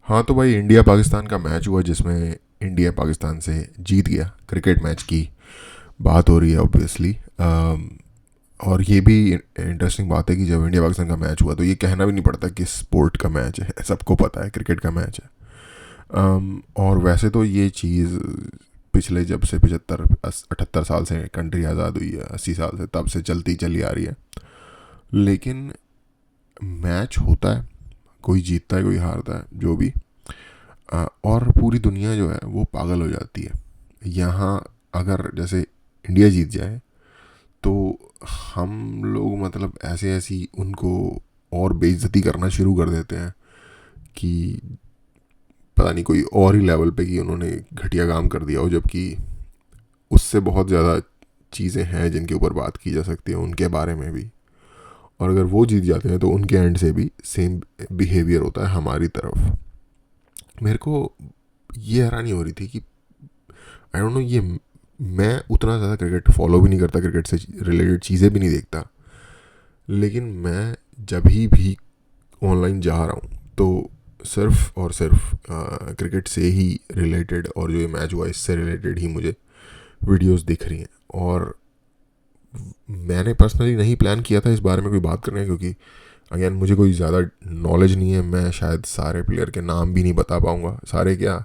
हाँ तो भाई, इंडिया पाकिस्तान का मैच हुआ जिसमें इंडिया पाकिस्तान से जीत गया। क्रिकेट मैच की बात हो रही है ऑब्वियसली। और ये भी इंटरेस्टिंग बात है कि जब इंडिया पाकिस्तान का मैच हुआ तो ये कहना भी नहीं पड़ता कि स्पोर्ट का मैच है, सबको पता है क्रिकेट का मैच है। और वैसे तो ये चीज़ पिछले जब से 75 78 साल से कंट्री आज़ाद हुई है, 80 साल से, तब से चलती चली आ रही है। लेकिन मैच होता है, कोई जीतता है कोई हारता है, जो भी। और पूरी दुनिया जो है वो पागल हो जाती है यहाँ। अगर जैसे इंडिया जीत जाए तो हम लोग मतलब ऐसे ऐसी उनको और बेइज्जती करना शुरू कर देते हैं कि पता नहीं कोई और ही लेवल पे कि उन्होंने घटिया काम कर दिया हो, जबकि उससे बहुत ज़्यादा चीज़ें हैं जिनके ऊपर बात की जा सकती है उनके बारे में भी। और अगर वो जीत जाते हैं तो उनके एंड से भी सेम बिहेवियर होता है हमारी तरफ। मेरे को ये हैरानी हो रही थी कि आई डोंट नो, ये मैं उतना ज़्यादा क्रिकेट फॉलो भी नहीं करता, क्रिकेट से रिलेटेड चीज़ें भी नहीं देखता। लेकिन मैं जब भी ऑनलाइन जा रहा हूँ तो सिर्फ और सिर्फ क्रिकेट से ही रिलेटेड, और जो ये मैच हुआ इससे रिलेटेड ही मुझे वीडियोस दिख रही हैं। और मैंने पर्सनली नहीं प्लान किया था इस बारे में कोई बात करने का, क्योंकि अगेन मुझे कोई ज़्यादा नॉलेज नहीं है। मैं शायद सारे प्लेयर के नाम भी नहीं बता पाऊँगा, सारे क्या,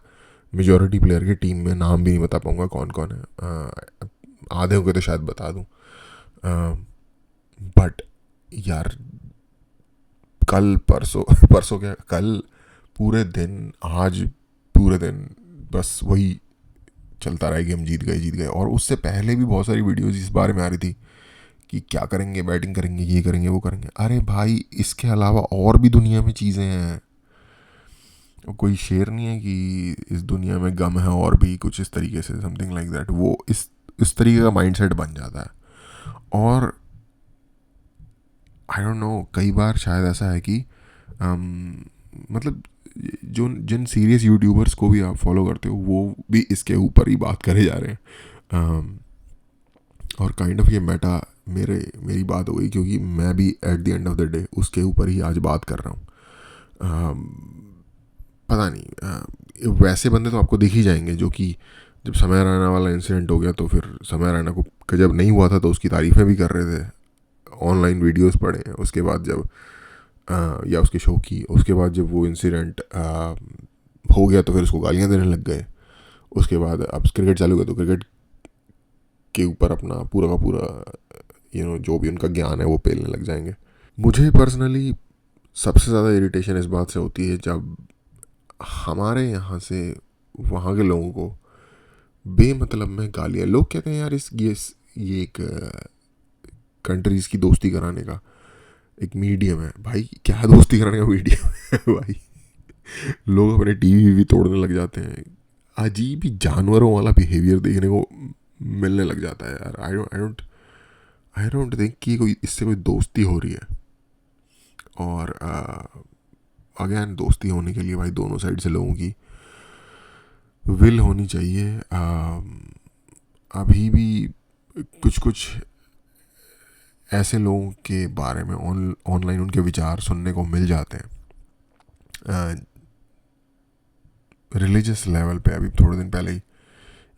मेजोरिटी प्लेयर के टीम में नाम भी नहीं बता पाऊँगा कौन कौन है। आधे हो गए तो शायद बता दूँ। बट यार, कल परसों परसों क्या, कल पूरे दिन, आज पूरे दिन बस वही चलता रहा कि हम जीत गए जीत गए। और उससे पहले भी बहुत सारी वीडियोस इस बारे में आ रही थी कि क्या करेंगे, बैटिंग करेंगे, ये करेंगे वो करेंगे। अरे भाई, इसके अलावा और भी दुनिया में चीज़ें हैं। कोई शेर नहीं है कि इस दुनिया में गम है और भी कुछ, इस तरीके से समथिंग लाइक दैट। वो इस तरीके का माइंडसेट बन जाता है। और आई डोंट नो, कई बार शायद ऐसा है कि मतलब जो जिन सीरियस यूट्यूबर्स को भी आप फॉलो करते हो वो भी इसके ऊपर ही बात करे जा रहे हैं। um, और काइंड ऑफ ये मेटा मेरी बात हो गई, क्योंकि मैं भी at the end of the day उसके ऊपर ही आज बात कर रहा हूँ। पता नहीं, वैसे बंदे तो आपको दिख ही जाएंगे जो कि जब समय रैना वाला इंसिडेंट हो गया तो फिर समय रैना को जब नहीं हुआ था तो उसकी तारीफ़ें भी कर रहे थे, ऑनलाइन वीडियोस पड़े हैं। उसके बाद जब या उसके शो की, उसके बाद जब वो इंसिडेंट हो गया तो फिर उसको गालियाँ देने लग गए। उसके बाद अब क्रिकेट चालू हुआ तो क्रिकेट के ऊपर अपना पूरा का पूरा जो भी उनका ज्ञान है वो पेलने लग जाएंगे। मुझे पर्सनली सबसे ज़्यादा इरिटेशन इस बात से होती है जब हमारे यहाँ से वहाँ के लोगों को बेमतलब में गालियाँ, लोग कहते हैं यार ये एक कंट्रीज़ की दोस्ती कराने का एक मीडियम है। भाई क्या दोस्ती कराने का मीडियम है भाई? लोग अपने टीवी भी तोड़ने लग जाते हैं। अजीब ही जानवरों वाला बिहेवियर देखने को मिलने लग जाता है यार। आई डोंट थिंक कि कोई इससे कोई दोस्ती हो रही है। और अगेन, दोस्ती होने के लिए भाई दोनों साइड से लोगों की विल होनी चाहिए। अभी भी कुछ कुछ ऐसे लोगों के बारे में ऑनलाइन उनके विचार सुनने को मिल जाते हैं रिलीजियस लेवल पे। अभी थोड़े दिन पहले ही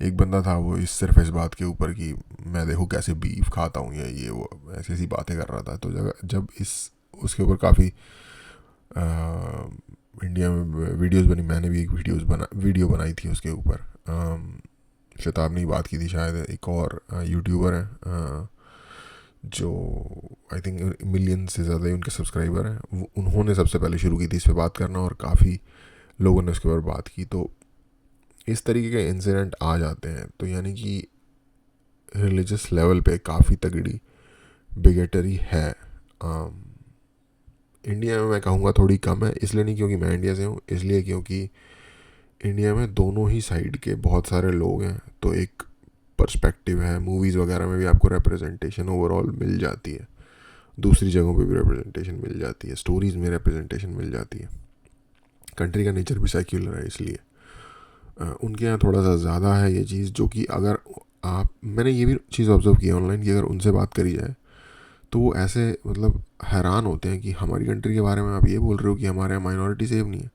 एक बंदा था, वो सिर्फ इस बात के ऊपर कि मैं देखो कैसे बीफ खाता हूँ या ये वो ऐसी ऐसी बातें कर रहा था। तो जब इस उसके ऊपर काफ़ी इंडिया में वीडियोस बनी, मैंने भी एक वीडियो बनाई थी उसके ऊपर। शताब ने बात की थी, शायद एक और यूट्यूबर है जो आई थिंक मिलियन से ज़्यादा ही उनके सब्सक्राइबर हैं, उन्होंने सबसे पहले शुरू की थी इस पर बात करना, और काफ़ी लोगों ने उसके ऊपर बात की। तो इस तरीके के इंसिडेंट आ जाते हैं तो यानी कि रिलीजियस लेवल पे काफ़ी तगड़ी बिगेटरी है। इंडिया में मैं कहूँगा थोड़ी कम है, इसलिए नहीं क्योंकि मैं इंडिया से हूँ, इसलिए क्योंकि इंडिया में दोनों ही साइड के बहुत सारे लोग हैं। तो एक पर्सपेक्टिव है, मूवीज़ वगैरह में भी आपको रिप्रेजेंटेशन ओवरऑल मिल जाती है, दूसरी जगहों पे भी रिप्रेजेंटेशन मिल जाती है, स्टोरीज़ में रिप्रेजेंटेशन मिल जाती है। कंट्री का नेचर भी सेक्युलर है, इसलिए उनके यहाँ थोड़ा सा ज़्यादा है ये चीज़। जो कि अगर मैंने ये भी चीज़ ऑब्जर्व की है ऑनलाइन कि अगर उनसे बात करी जाए तो वो ऐसे मतलब हैरान होते हैं कि हमारी कंट्री के बारे में आप ये बोल रहे हो कि हमारे यहाँ माइनॉरिटी सेफ नहीं है।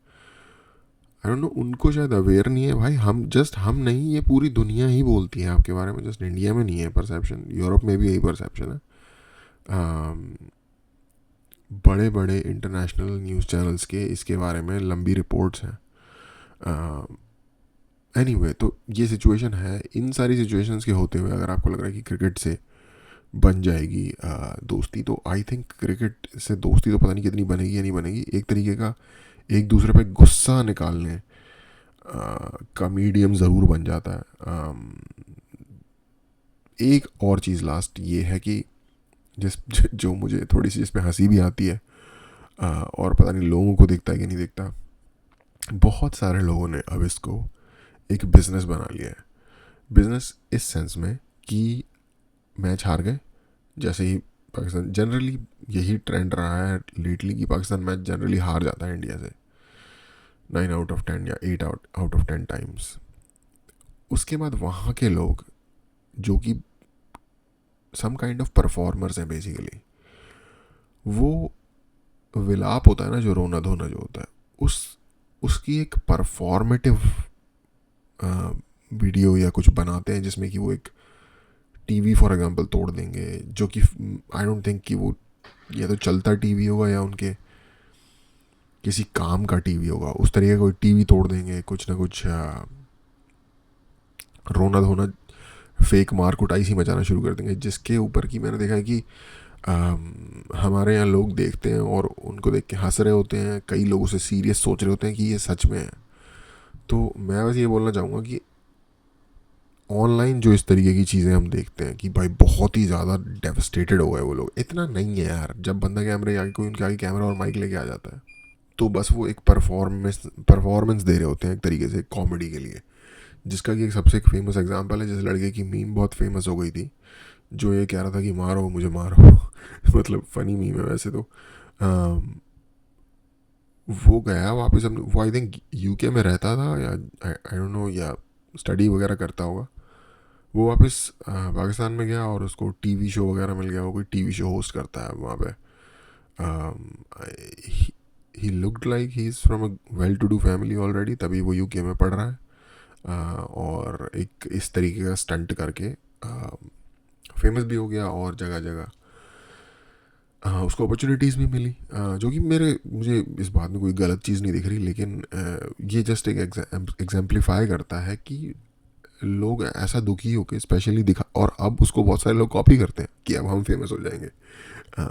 आई डोंट नो, उनको शायद अवेयर नहीं है भाई। हम नहीं, ये पूरी दुनिया ही बोलती है आपके बारे में, जस्ट इंडिया में नहीं है परसेप्शन, यूरोप में भी यही परसेप्शन है। बड़े बड़े इंटरनेशनल न्यूज़ चैनल्स के इसके बारे में लंबी रिपोर्ट्स हैं। एनीवे, तो ये सिचुएशन है। इन सारी सिचुएशंस के होते हुए अगर आपको लग रहा है कि क्रिकेट से बन जाएगी दोस्ती, तो आई थिंक क्रिकेट से दोस्ती तो पता नहीं कितनी बनेगी या नहीं बनेगी। एक तरीके का एक दूसरे पे गुस्सा निकालने का मीडियम ज़रूर बन जाता है। एक और चीज़ लास्ट ये है कि जो मुझे थोड़ी सी जिस पे हंसी भी आती है, और पता नहीं लोगों को दिखता है कि नहीं दिखता, बहुत सारे लोगों ने अब इसको एक बिज़नेस बना लिया है। बिज़नेस इस सेंस में कि मैच हार गए, जैसे ही पाकिस्तान, जनरली यही ट्रेंड रहा है लेटली कि पाकिस्तान मैच जनरली हार जाता है इंडिया से 9 out of 10 या 8 out of 10 टाइम्स। उसके बाद वहाँ के लोग जो कि सम काइंड ऑफ परफॉर्मर्स हैं बेसिकली, वो विलाप होता है ना, जो रोना धोना जो होता है, उसकी एक परफॉर्मेटिव वीडियो या कुछ बनाते हैं जिसमें कि वो एक टीवी फॉर एग्जांपल तोड़ देंगे, जो कि आई डोंट थिंक कि वो या तो चलता टीवी होगा या उनके किसी काम का टीवी होगा। उस तरीके का कोई टीवी तोड़ देंगे, कुछ ना कुछ रोना धोना फेक मार कुटाई सी मचाना शुरू कर देंगे, जिसके ऊपर की मैंने देखा है कि हमारे यहाँ लोग देखते हैं और उनको देख के हंस रहे होते हैं, कई लोग उसे सीरियस सोच रहे होते हैं कि ये सच में है। तो मैं बस ये बोलना चाहूँगा कि ऑनलाइन जो इस तरीके की चीज़ें हम देखते हैं कि भाई बहुत ही ज़्यादा डेवस्टेटेड हो गए वो लोग, इतना नहीं है यार। जब बंदा कैमरे आगे, कोई उनके आगे कैमरा और माइक लेके आ जाता है, तो बस वो एक परफॉर्मेंस दे रहे होते हैं एक तरीके से कॉमेडी के लिए। जिसका कि एक सबसे एक फेमस एग्जांपल है, जिस लड़के की मीम बहुत फेमस हो गई थी, जो ये कह रहा था कि मारो मुझे मारो मतलब फ़नी मीम है वैसे तो। वो गया वापस, वो आई थिंक यूके में रहता था या आई डोंट नो, या स्टडी वगैरह करता होगा। वो वापस पाकिस्तान में गया और उसको टीवी शो वगैरह मिल गया, वो कोई टीवी शो होस्ट करता है वहाँ पे। He looked like he is from a well to do family already, तभी वो यूके में पढ़ रहा है। और एक इस तरीके का स्टंट करके फेमस भी हो गया, और जगह जगह उसको अपॉर्चुनिटीज़ भी मिली, जो कि मुझे इस बात में कोई गलत चीज़ नहीं दिख रही। लेकिन ये जस्ट एक एग्जाम्पलीफाई करता है कि लोग ऐसा दुखी होकर स्पेशली दिखा, और अब उसको बहुत सारे लोग कॉपी करते हैं कि अब हम फेमस हो जाएंगे,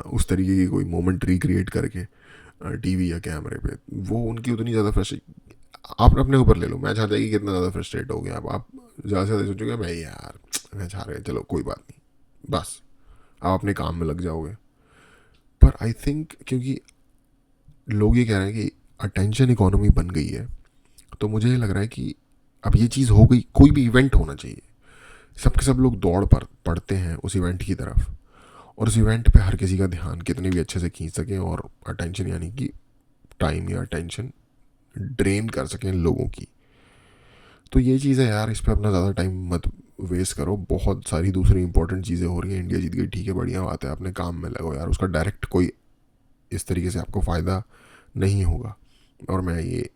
उस तरीके की कोई मोमेंट रिक्रिएट करके टीवी या कैमरे पे। वो उनकी उतनी ज़्यादा फ्रस्ट्रेट, आप अपने ऊपर ले लो, मैच हार जाएगी कितना ज़्यादा फ्रस्ट्रेट हो गया आप ज़्यादा से ज़्यादा सोचोगे भाई यार मैच हार गए, चलो कोई बात नहीं, बस आप अपने काम में लग जाओगे। पर आई थिंक क्योंकि लोग ये कह रहे हैं कि अटेंशन इकोनॉमी बन गई है, तो मुझे ये लग रहा है कि अब ये चीज़ हो गई, कोई भी इवेंट होना चाहिए, सबके सब लोग दौड़ पड़ते हैं उस इवेंट की तरफ, और उस इवेंट पे हर किसी का ध्यान कितने भी अच्छे से खींच सकें, और अटेंशन यानी कि टाइम या अटेंशन ड्रेन कर सकें लोगों की। तो ये चीज़ है यार, इस पर अपना ज़्यादा टाइम मत वेस्ट करो, बहुत सारी दूसरी इंपॉर्टेंट चीज़ें हो रही हैं। इंडिया जीत गई, ठीक है, बढ़िया बात है, अपने काम में लगो यार, उसका डायरेक्ट कोई इस तरीके से आपको फ़ायदा नहीं होगा। और मैं ये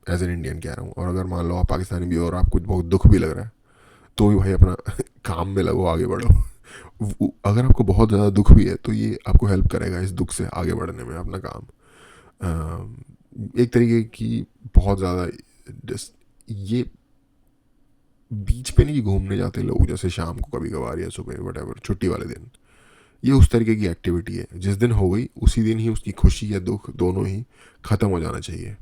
एज एन इंडियन कह रहा हूँ। और अगर मान लो आप पाकिस्तानी भी हो और आपको बहुत दुख भी लग रहा है, तो भी भाई अपना काम में लगो, आगे बढ़ो। अगर आपको बहुत ज़्यादा दुख भी है तो ये आपको हेल्प करेगा इस दुख से आगे बढ़ने में, अपना काम एक तरीके की बहुत ज़्यादा ये बीच पे नहीं घूमने जाते लोग जैसे शाम को कभी कभार या सुबह वट छुट्टी वाले दिन, ये उस तरीके की एक्टिविटी है, जिस दिन हो गई उसी दिन ही उसकी खुशी या दुख दोनों ही ख़त्म हो जाना चाहिए।